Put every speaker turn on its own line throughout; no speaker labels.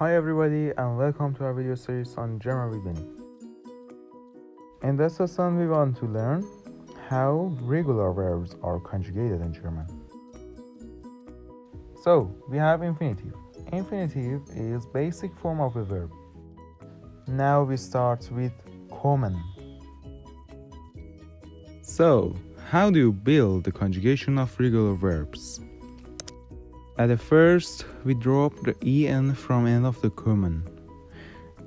Hi everybody and welcome to our video series on German with Beny. In this lesson we want to learn how regular verbs are conjugated in German. So we have infinitive. Infinitive is basic form of a verb. Now we start with kommen. So how do you build the conjugation of regular verbs? At the first, we drop the en from end of the kommen.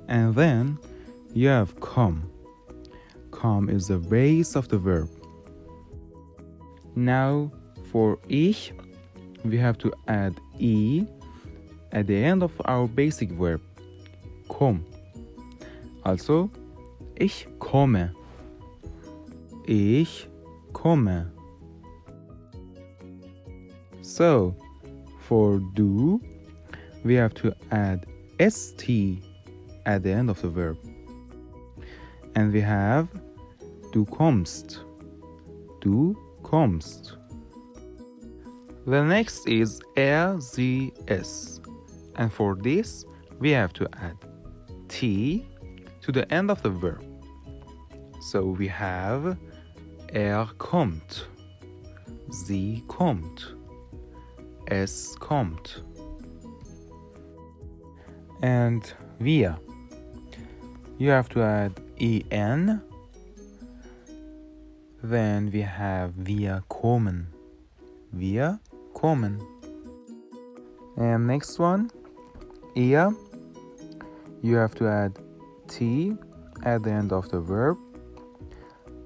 And then you have komme. Komme is the base of the verb. Now for ich, we have to add e at the end of our basic verb, komm. Also, ich komme. Ich komme. So, for du, we have to add st at the end of the verb. And we have du kommst. Du kommst. The next is sie, es. And for this, we have to add t to the end of the verb. So we have kommt. Sie kommt. Es kommt. And wir. You have to add en. Then we have wir kommen. Wir kommen. And next one, ihr. You have to add t at the end of the verb.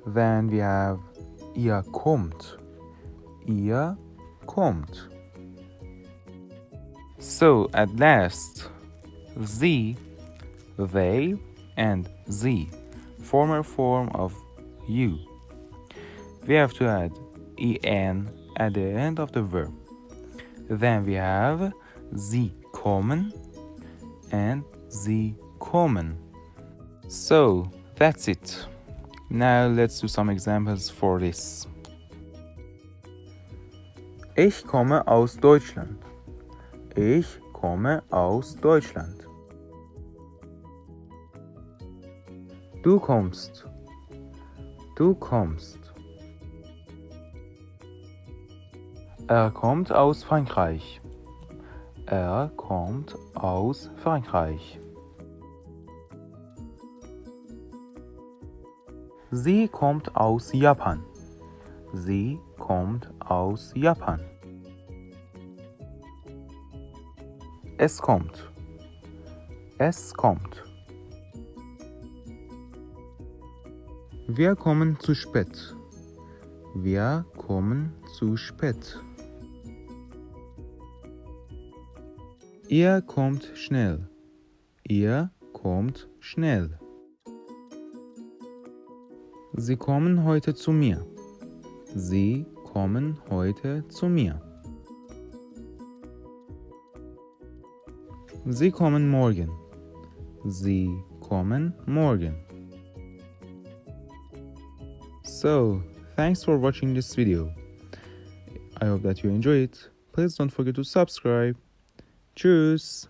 Then we have ihr kommt. Ihr kommt. So at last, sie, they, and sie, former form of you. We have to add en at the end of the verb. Then we have sie kommen and sie kommen. So that's it. Now let's do some examples for this. Ich komme aus Deutschland. Ich komme aus Deutschland. Du kommst. Du kommst. Er kommt aus Frankreich. Er kommt aus Frankreich. Sie kommt aus Japan. Sie kommt aus Japan. Es kommt. Es kommt. Wir kommen zu spät. Wir kommen zu spät. Ihr kommt schnell. Ihr kommt schnell. Sie kommen heute zu mir. Sie kommen heute zu mir. Sie kommen morgen. Sie kommen morgen. So, thanks for watching this video. I hope that you enjoy it. Please don't forget to subscribe. Tschüss!